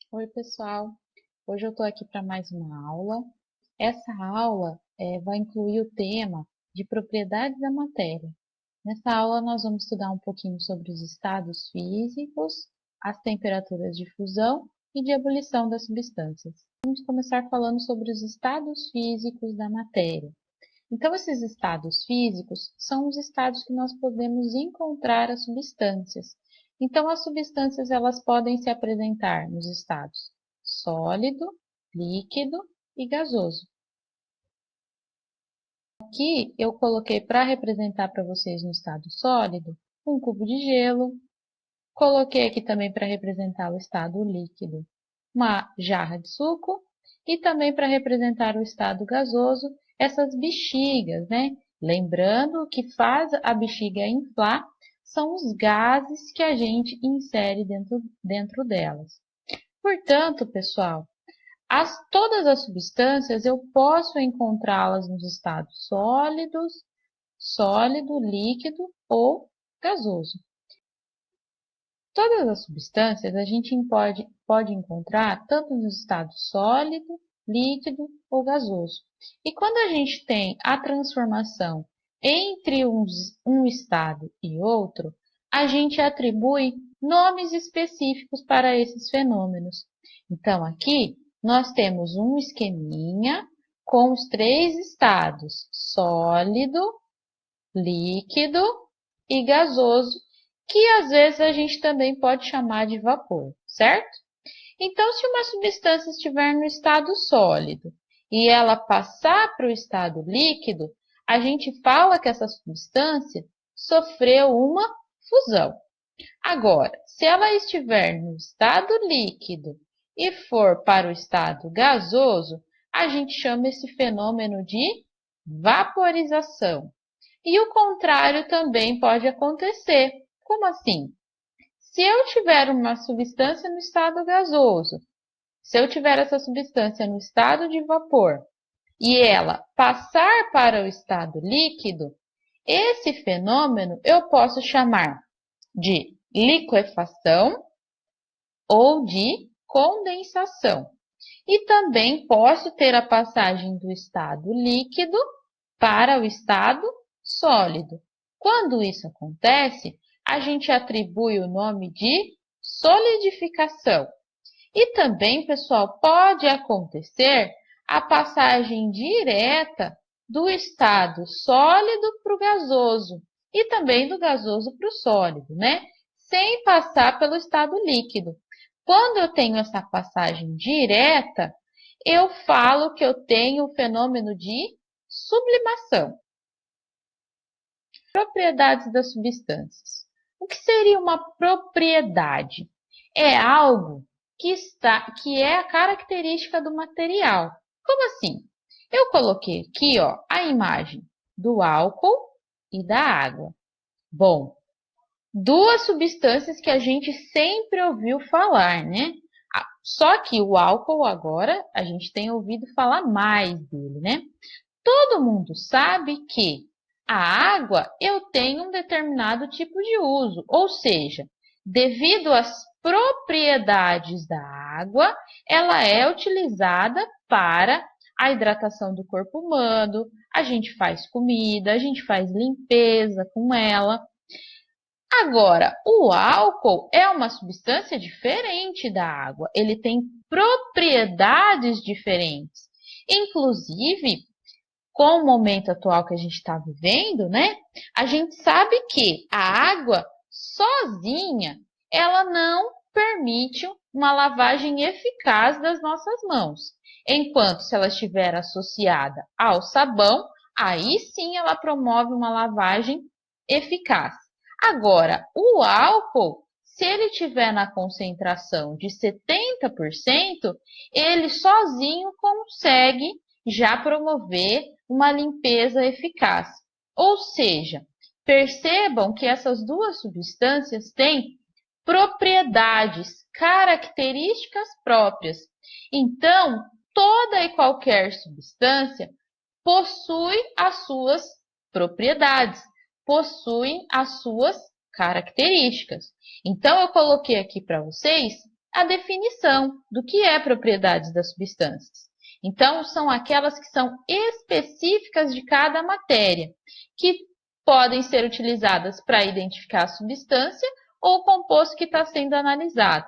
Oi, pessoal. Hoje eu estou aqui para mais uma aula. Essa aula vai incluir o tema de propriedades da matéria. Nessa aula, nós vamos estudar um pouquinho sobre os estados físicos, as temperaturas de fusão e de ebulição das substâncias. Vamos começar falando sobre os estados físicos da matéria. Então, esses estados físicos são os estados que nós podemos encontrar as substâncias. Então, as substâncias elas podem se apresentar nos estados sólido, líquido e gasoso. Aqui eu coloquei para representar para vocês no estado sólido um cubo de gelo. Coloquei aqui também para representar o estado líquido uma jarra de suco e também para representar o estado gasoso essas bexigas, né? Lembrando que faz a bexiga inflar são os gases que a gente insere dentro delas. Portanto, pessoal, todas as substâncias eu posso encontrá-las nos estados sólidos, sólido, líquido ou gasoso. Todas as substâncias a gente pode encontrar tanto no estado sólido, líquido ou gasoso. E quando a gente tem a transformação entre um estado e outro, a gente atribui nomes específicos para esses fenômenos. Então, aqui nós temos um esqueminha com os três estados, sólido, líquido e gasoso, que às vezes a gente também pode chamar de vapor, certo? Então, se uma substância estiver no estado sólido e ela passar para o estado líquido, a gente fala que essa substância sofreu uma fusão. Agora, se ela estiver no estado líquido e for para o estado gasoso, a gente chama esse fenômeno de vaporização. E o contrário também pode acontecer. Como assim? Se eu tiver uma substância no estado gasoso, se eu tiver essa substância no estado de vapor e ela passar para o estado líquido, esse fenômeno eu posso chamar de liquefação ou de condensação. E também posso ter a passagem do estado líquido para o estado sólido. Quando isso acontece, a gente atribui o nome de solidificação. E também, pessoal, pode acontecer a passagem direta do estado sólido para o gasoso e também do gasoso para o sólido, né? Sem passar pelo estado líquido. Quando eu tenho essa passagem direta, eu falo que eu tenho o fenômeno de sublimação. Propriedades das substâncias. O que seria uma propriedade? É algo que é a característica do material. Como assim? Eu coloquei aqui, ó, a imagem do álcool e da água. Bom, duas substâncias que a gente sempre ouviu falar, né? Só que o álcool agora a gente tem ouvido falar mais dele, né? Todo mundo sabe que a água eu tenho um determinado tipo de uso, ou seja, devido às propriedades da água, ela é utilizada para a hidratação do corpo humano, a gente faz comida, a gente faz limpeza com ela. Agora, o álcool é uma substância diferente da água, ele tem propriedades diferentes. Inclusive, com o momento atual que a gente está vivendo, né? A gente sabe que a água sozinha, ela não permite uma lavagem eficaz das nossas mãos. Enquanto se ela estiver associada ao sabão, aí sim ela promove uma lavagem eficaz. Agora, o álcool, se ele tiver na concentração de 70%, ele sozinho consegue já promover uma limpeza eficaz. Ou seja, percebam que essas duas substâncias têm propriedades, características próprias. Então, toda e qualquer substância possui as suas propriedades, possui as suas características. Então, eu coloquei aqui para vocês a definição do que é propriedades das substâncias. Então, são aquelas que são específicas de cada matéria, que podem ser utilizadas para identificar a substância ou o composto que está sendo analisado.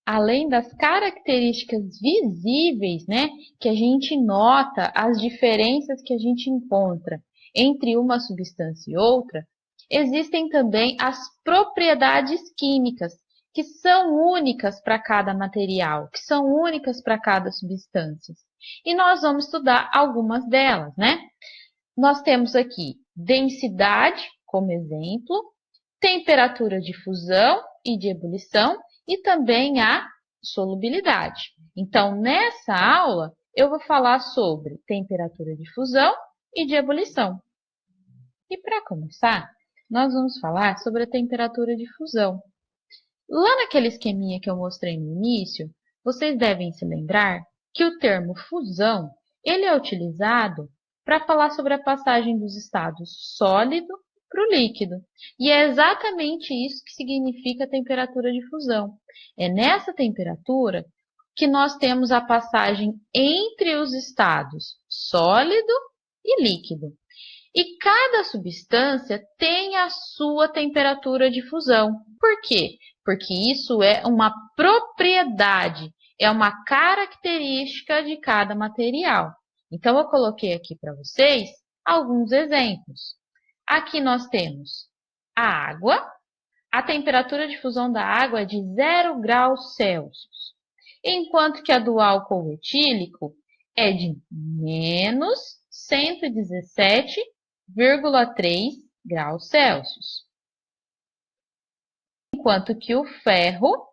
Além das características visíveis, né, que a gente nota as diferenças que a gente encontra entre uma substância e outra, existem também as propriedades químicas, que são únicas para cada material, que são únicas para cada substância. E nós vamos estudar algumas delas, né? Nós temos aqui densidade, como exemplo, temperatura de fusão e de ebulição e também a solubilidade. Então, nessa aula, eu vou falar sobre temperatura de fusão e de ebulição. E para começar, nós vamos falar sobre a temperatura de fusão. Lá naquele esqueminha que eu mostrei no início, vocês devem se lembrar que o termo fusão, ele é utilizado para falar sobre a passagem dos estados sólido para o líquido. E é exatamente isso que significa a temperatura de fusão. É nessa temperatura que nós temos a passagem entre os estados sólido e líquido. E cada substância tem a sua temperatura de fusão. Por quê? Porque isso é uma propriedade, é uma característica de cada material. Então, eu coloquei aqui para vocês alguns exemplos. Aqui nós temos a água. A temperatura de fusão da água é de 0 graus Celsius, enquanto que a do álcool etílico é de menos 117,3 graus Celsius. Enquanto que o ferro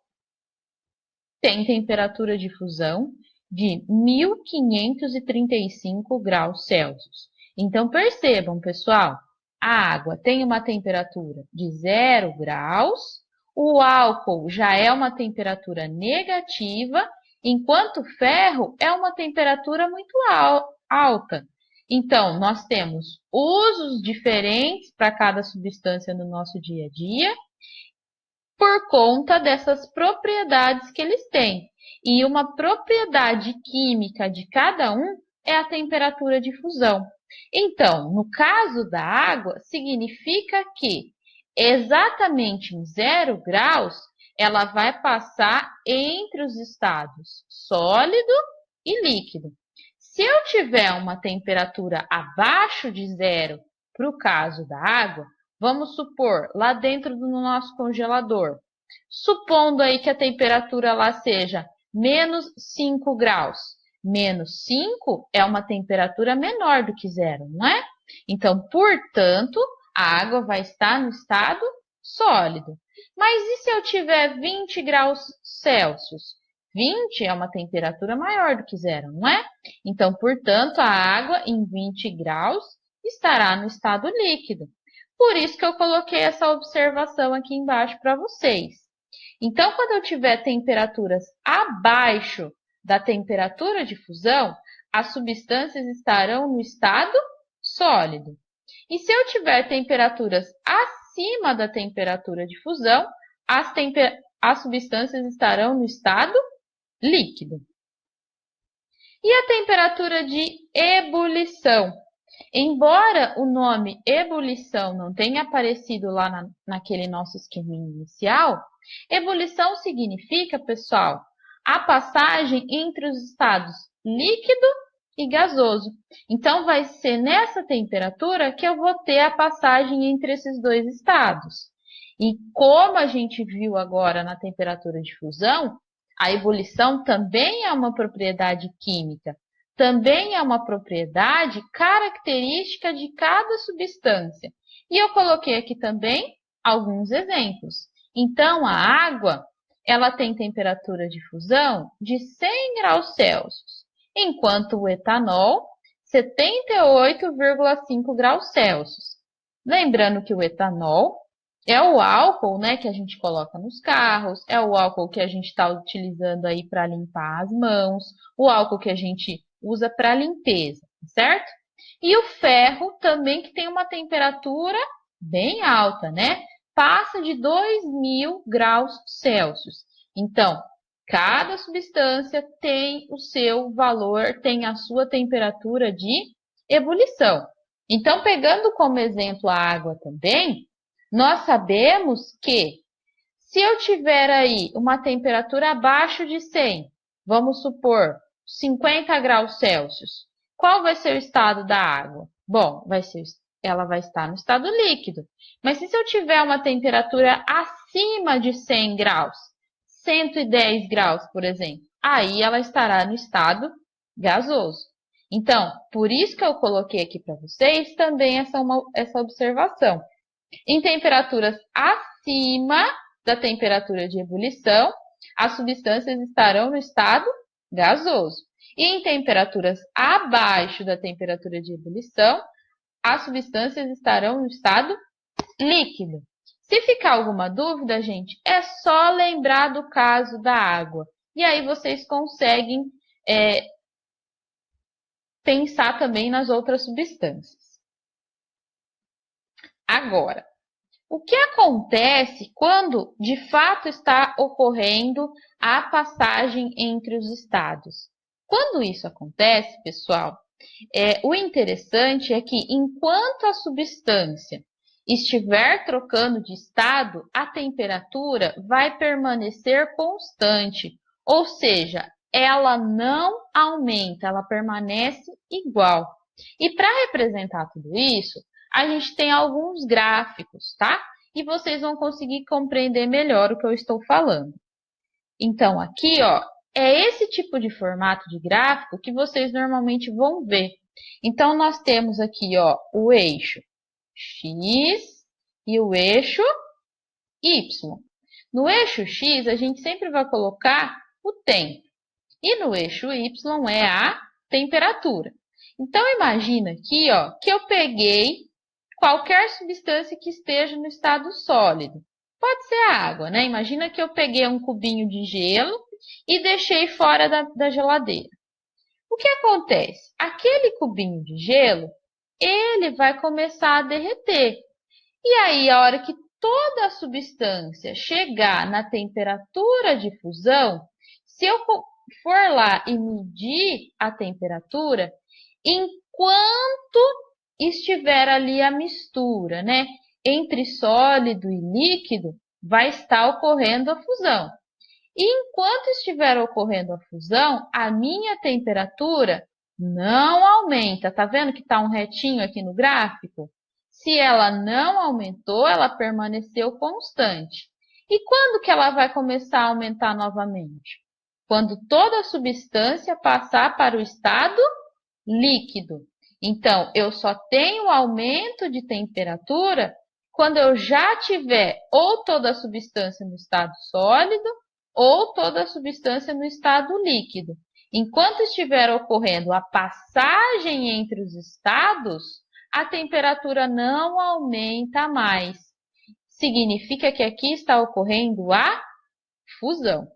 tem temperatura de fusão de 1535 graus Celsius. Então, percebam, pessoal, a água tem uma temperatura de 0 graus, o álcool já é uma temperatura negativa, enquanto o ferro é uma temperatura muito alta. Então, nós temos usos diferentes para cada substância no nosso dia a dia, por conta dessas propriedades que eles têm. E uma propriedade química de cada um é a temperatura de fusão. Então, no caso da água, significa que exatamente em 0 graus, ela vai passar entre os estados sólido e líquido. Se eu tiver uma temperatura abaixo de 0 para o caso da água, vamos supor, lá dentro do nosso congelador, supondo aí que a temperatura lá seja menos 5 graus. Menos 5 é uma temperatura menor do que 0, não é? Então, portanto, a água vai estar no estado sólido. Mas e se eu tiver 20 graus Celsius? 20 é uma temperatura maior do que 0, não é? Então, portanto, a água em 20 graus estará no estado líquido. Por isso que eu coloquei essa observação aqui embaixo para vocês. Então, quando eu tiver temperaturas abaixo da temperatura de fusão, as substâncias estarão no estado sólido. E se eu tiver temperaturas acima da temperatura de fusão, as substâncias estarão no estado líquido. E a temperatura de ebulição? Embora o nome ebulição não tenha aparecido lá naquele nosso esqueminha inicial, ebulição significa, pessoal, a passagem entre os estados líquido e gasoso. Então, vai ser nessa temperatura que eu vou ter a passagem entre esses dois estados. E como a gente viu agora na temperatura de fusão, a ebulição também é uma propriedade química. Também é uma propriedade característica de cada substância. E eu coloquei aqui também alguns exemplos. Então, a água, ela tem temperatura de fusão de 100 graus Celsius, enquanto o etanol, 78,5 graus Celsius. Lembrando que o etanol é o álcool, né, que a gente coloca nos carros, é o álcool que a gente está utilizando aí para limpar as mãos, o álcool que a gente usa para limpeza, certo? E o ferro também que tem uma temperatura bem alta, né? Passa de 2000 graus Celsius. Então, Cada substância tem o seu valor, tem a sua temperatura de ebulição. Então, pegando como exemplo a água também, nós sabemos que se eu tiver aí uma temperatura abaixo de 100, vamos supor 50 graus Celsius, qual vai ser o estado da água? Bom, ela vai estar no estado líquido. Mas se eu tiver uma temperatura acima de 100 graus, 110 graus, por exemplo, aí ela estará no estado gasoso. Então, por isso que eu coloquei aqui para vocês também essa observação. Em temperaturas acima da temperatura de ebulição, as substâncias estarão no estado gasoso. E em temperaturas abaixo da temperatura de ebulição, as substâncias estarão no estado líquido. Se ficar alguma dúvida, gente, é só lembrar do caso da água. E aí vocês conseguem pensar também nas outras substâncias. Agora, o que acontece quando de fato está ocorrendo a passagem entre os estados? Quando isso acontece, pessoal, o interessante é que enquanto a substância estiver trocando de estado, a temperatura vai permanecer constante, ou seja, ela não aumenta, ela permanece igual. E para representar tudo isso, a gente tem alguns gráficos, tá? E vocês vão conseguir compreender melhor o que eu estou falando. Então, aqui, ó, é esse tipo de formato de gráfico que vocês normalmente vão ver. Então, nós temos aqui, ó, o eixo X e o eixo Y. No eixo X, a gente sempre vai colocar o tempo. E no eixo Y é a temperatura. Então, imagina aqui, ó, que eu peguei qualquer substância que esteja no estado sólido. Pode ser a água, né? Imagina que eu peguei um cubinho de gelo e deixei fora da geladeira. O que acontece? Aquele cubinho de gelo, ele vai começar a derreter. E aí, a hora que toda a substância chegar na temperatura de fusão, se eu for lá e medir a temperatura, enquanto estiver ali a mistura, né, entre sólido e líquido, vai estar ocorrendo a fusão. E enquanto estiver ocorrendo a fusão, a minha temperatura não aumenta. Tá vendo que está um retinho aqui no gráfico? Se ela não aumentou, ela permaneceu constante. E quando que ela vai começar a aumentar novamente? Quando toda a substância passar para o estado líquido. Então, eu só tenho aumento de temperatura quando eu já tiver ou toda a substância no estado sólido ou toda a substância no estado líquido. Enquanto estiver ocorrendo a passagem entre os estados, a temperatura não aumenta mais. Significa que aqui está ocorrendo a fusão.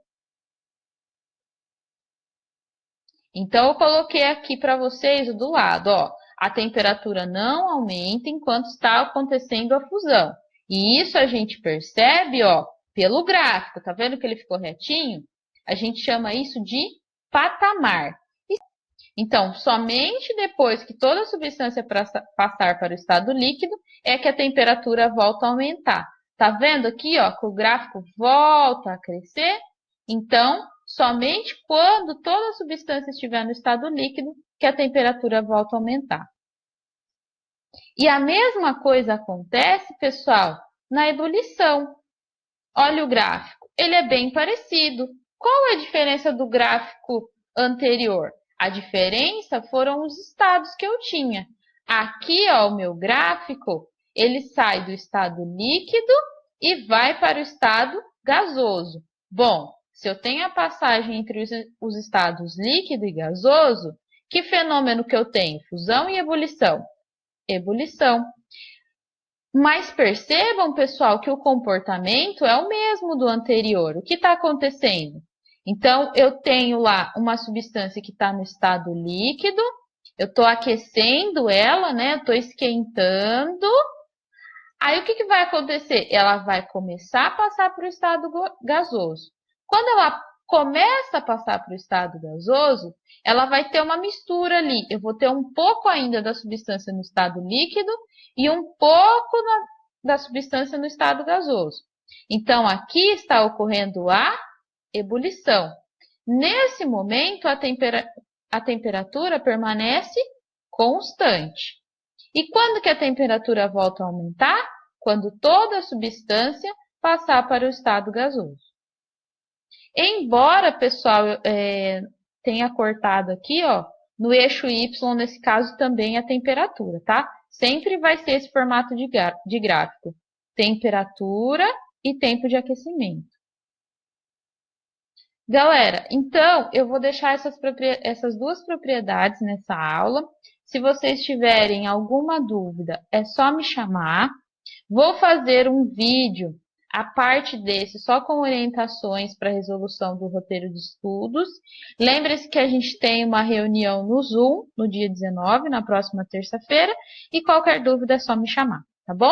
Então, eu coloquei aqui para vocês do lado, ó, a temperatura não aumenta enquanto está acontecendo a fusão. E isso a gente percebe, ó, pelo gráfico. Tá vendo que ele ficou retinho? A gente chama isso de patamar. Então, somente depois que toda a substância passar para o estado líquido é que a temperatura volta a aumentar. Tá vendo aqui, ó, que o gráfico volta a crescer? Então, somente quando toda a substância estiver no estado líquido que a temperatura volta a aumentar. E a mesma coisa acontece, pessoal, na ebulição. Olha o gráfico, ele é bem parecido. Qual é a diferença do gráfico anterior? A diferença foram os estados que eu tinha. Aqui, ó, o meu gráfico, ele sai do estado líquido e vai para o estado gasoso. Bom, se eu tenho a passagem entre os estados líquido e gasoso, que fenômeno que eu tenho? Fusão e ebulição? Ebulição. Mas percebam, pessoal, que o comportamento é o mesmo do anterior. O que está acontecendo? Então, eu tenho lá uma substância que está no estado líquido, eu estou aquecendo ela, né? Estou esquentando. Aí, o que vai acontecer? Ela vai começar a passar para o estado gasoso. Quando ela começa a passar para o estado gasoso, ela vai ter uma mistura ali. Eu vou ter um pouco ainda da substância no estado líquido e um pouco da substância no estado gasoso. Então, aqui está ocorrendo a ebulição. Nesse momento, a temperatura permanece constante. E quando que a temperatura volta a aumentar? Quando toda a substância passar para o estado gasoso. Embora, pessoal, tenha cortado aqui, ó, no eixo Y, nesse caso, também a temperatura, tá? Sempre vai ser esse formato de gráfico. Temperatura e tempo de aquecimento. Galera, então, eu vou deixar essas duas propriedades nessa aula. Se vocês tiverem alguma dúvida, é só me chamar. Vou fazer um vídeo a parte desse, só com orientações para resolução do roteiro de estudos. Lembre-se que a gente tem uma reunião no Zoom, no dia 19, na próxima terça-feira, e qualquer dúvida é só me chamar, tá bom?